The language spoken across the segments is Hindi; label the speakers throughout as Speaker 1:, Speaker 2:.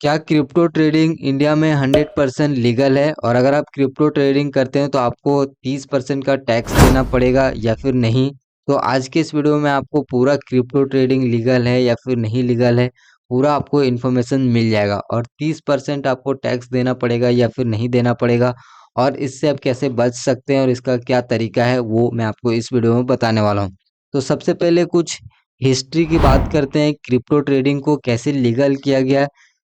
Speaker 1: क्या क्रिप्टो ट्रेडिंग इंडिया में 100% लीगल है? और अगर आप क्रिप्टो ट्रेडिंग करते हैं तो आपको 30% का टैक्स देना पड़ेगा या फिर नहीं? तो आज के इस वीडियो में आपको पूरा क्रिप्टो ट्रेडिंग लीगल है या फिर नहीं लीगल है, पूरा आपको इन्फॉर्मेशन मिल जाएगा। और 30% आपको टैक्स देना पड़ेगा या फिर नहीं देना पड़ेगा, और इससे आप कैसे बच सकते हैं और इसका क्या तरीका है वो मैं आपको इस वीडियो में बताने वाला हूँ। तो सबसे पहले कुछ हिस्ट्री की बात करते हैं, क्रिप्टो ट्रेडिंग को कैसे लीगल किया गया,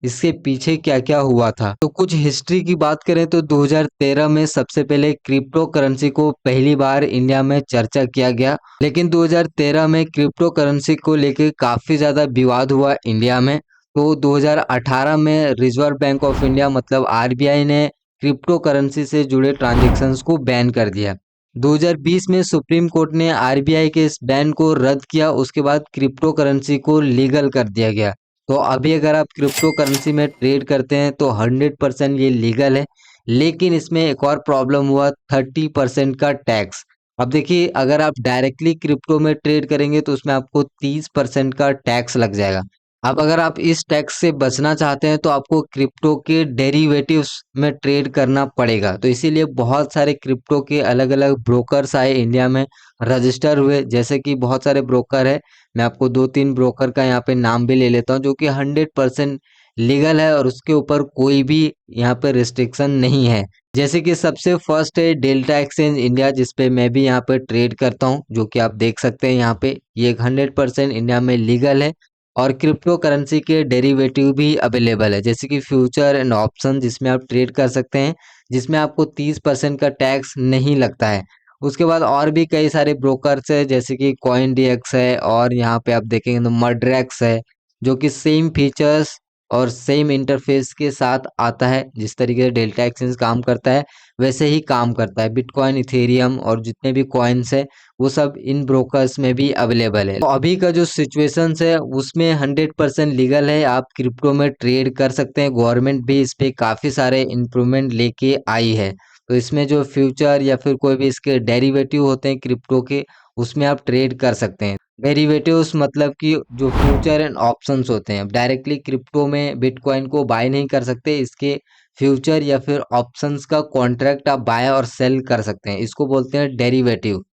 Speaker 1: इसके पीछे क्या-क्या हुआ था। तो कुछ हिस्ट्री की बात करें तो 2013 में सबसे पहले क्रिप्टो करेंसी को पहली बार इंडिया में चर्चा किया गया। लेकिन 2013 में क्रिप्टो करेंसी को लेके काफ़ी ज़्यादा विवाद हुआ इंडिया में। तो 2018 में रिजर्व बैंक ऑफ इंडिया मतलब आरबीआई ने क्रिप्टो करेंसी से जुड़े ट्रांजैक्शंस को बैन कर दिया। 2020 में सुप्रीम कोर्ट ने आरबीआई के इस बैन को रद्द किया। उसके बाद क्रिप्टो करेंसी को लीगल कर दिया गया। तो अभी अगर आप क्रिप्टो करेंसी में ट्रेड करते हैं तो 100% ये लीगल है। लेकिन इसमें एक और प्रॉब्लम हुआ, 30% का टैक्स। अब देखिए, अगर आप डायरेक्टली क्रिप्टो में ट्रेड करेंगे तो उसमें आपको 30% का टैक्स लग जाएगा। अब अगर आप इस टैक्स से बचना चाहते हैं तो आपको क्रिप्टो के डेरिवेटिव्स में ट्रेड करना पड़ेगा। तो इसीलिए बहुत सारे क्रिप्टो के अलग अलग ब्रोकर्स आए इंडिया में, रजिस्टर हुए। जैसे कि बहुत सारे ब्रोकर है, मैं आपको 2-3 ब्रोकर का यहाँ पे नाम भी ले लेता हूँ जो कि 100% लीगल है और उसके ऊपर कोई भी यहाँ पे रिस्ट्रिक्शन नहीं है। जैसे कि सबसे फर्स्ट है डेल्टा एक्सचेंज इंडिया, जिसपे मैं भी यहाँ पे ट्रेड करता हूँ, जो कि आप देख सकते हैं यहाँ पे। ये एक 100% इंडिया में लीगल है और क्रिप्टो करेंसी के डेरिवेटिव भी अवेलेबल है, जैसे कि फ्यूचर एंड ऑप्शन, जिसमें आप ट्रेड कर सकते हैं, जिसमें आपको 30% का टैक्स नहीं लगता है। उसके बाद और भी कई सारे ब्रोकर्स है, जैसे कि कॉइन डीएक्स है, और यहाँ पे आप देखेंगे तो मड्रेक्स है, जो कि सेम फीचर्स और सेम इंटरफेस के साथ आता है। जिस तरीके से डेल्टा एक्सचेंज काम करता है वैसे ही काम करता है। बिटकॉइन, इथेरियम और जितने भी कॉइन्स है वो सब इन ब्रोकर्स में भी अवेलेबल है। तो अभी का जो सिचुएशन है उसमें 100% लीगल है, आप क्रिप्टो में ट्रेड कर सकते हैं। गवर्नमेंट भी इस पे काफ़ी सारे इम्प्रूवमेंट लेके आई है। तो इसमें जो फ्यूचर या फिर कोई भी इसके डेरिवेटिव होते हैं क्रिप्टो के, उसमें आप ट्रेड कर सकते हैं। डेरिवेटिव्स मतलब कि जो फ्यूचर एंड ऑप्शंस होते हैं, डायरेक्टली क्रिप्टो में बिटकॉइन को बाय नहीं कर सकते, इसके फ्यूचर या फिर ऑप्शंस का कॉन्ट्रैक्ट आप बाय और सेल कर सकते हैं, इसको बोलते हैं डेरिवेटिव।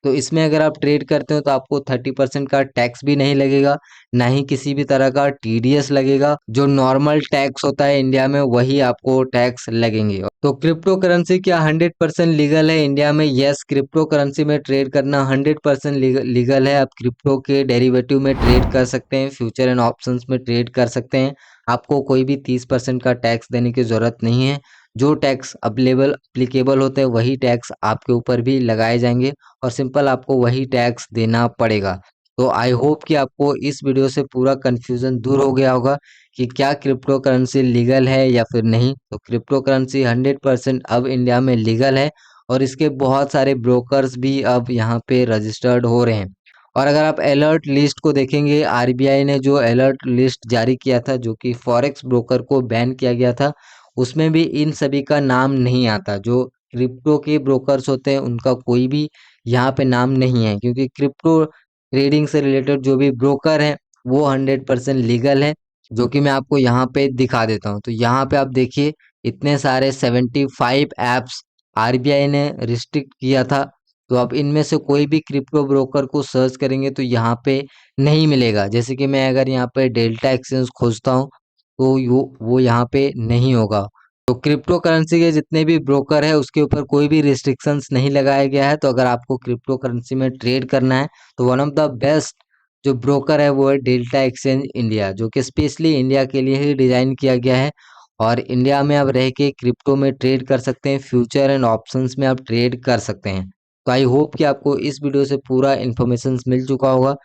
Speaker 1: तो इसमें अगर आप ट्रेड करते हो तो आपको 30% का टैक्स भी नहीं लगेगा, ना ही किसी भी तरह का टीडीएस लगेगा। जो नॉर्मल टैक्स होता है इंडिया में वही आपको टैक्स लगेंगे। तो क्रिप्टो करेंसी क्या 100% लीगल है इंडिया में? यस, क्रिप्टो करेंसी में ट्रेड करना 100% लीगल है। आप क्रिप्टो के डेरिवेटिव में ट्रेड कर सकते हैं, फ्यूचर एंड ऑप्शंस में ट्रेड कर सकते हैं। आपको कोई भी 30% का टैक्स देने की ज़रूरत नहीं है। जो टैक्स अप्लीकेबल होते हैं वही टैक्स आपके ऊपर भी लगाए जाएंगे, और सिंपल आपको वही टैक्स देना पड़ेगा। तो आई होप कि आपको इस वीडियो से पूरा कन्फ्यूज़न दूर हो गया होगा कि क्या क्रिप्टो करेंसी लीगल है या फिर नहीं। तो क्रिप्टो करेंसी 100% अब इंडिया में लीगल है, और इसके बहुत सारे ब्रोकर्स भी अब यहाँ पे रजिस्टर्ड हो रहे हैं। और अगर आप अलर्ट लिस्ट को देखेंगे, आरबीआई ने जो अलर्ट लिस्ट जारी किया था, जो कि फॉरेक्स ब्रोकर को बैन किया गया था, उसमें भी इन सभी का नाम नहीं आता। जो क्रिप्टो के ब्रोकर्स होते हैं उनका कोई भी यहाँ पे नाम नहीं है, क्योंकि क्रिप्टो ट्रेडिंग से रिलेटेड जो भी ब्रोकर हैं वो 100% लीगल है, जो कि मैं आपको यहाँ पे दिखा देता हूँ। तो यहाँ पे आप देखिए, इतने सारे 75 ऐप्स आरबीआई ने रिस्ट्रिक्ट किया था। तो आप इनमें से कोई भी क्रिप्टो ब्रोकर को सर्च करेंगे तो यहाँ पे नहीं मिलेगा। जैसे कि मैं अगर यहाँ पे डेल्टा एक्सचेंज खोजता हूँ तो वो यहाँ पे नहीं होगा। तो क्रिप्टो करेंसी के जितने भी ब्रोकर है उसके ऊपर कोई भी रिस्ट्रिक्शंस नहीं लगाया गया है। तो अगर आपको क्रिप्टो करेंसी में ट्रेड करना है तो वन ऑफ द बेस्ट जो ब्रोकर है वो है डेल्टा एक्सचेंज इंडिया, जो कि स्पेशली इंडिया के लिए ही डिज़ाइन किया गया है। और इंडिया में आप रह के क्रिप्टो में ट्रेड कर सकते हैं, फ्यूचर एंड ऑप्शंस में आप ट्रेड कर सकते हैं। तो आई होप कि आपको इस वीडियो से पूरा इन्फॉर्मेशन मिल चुका होगा।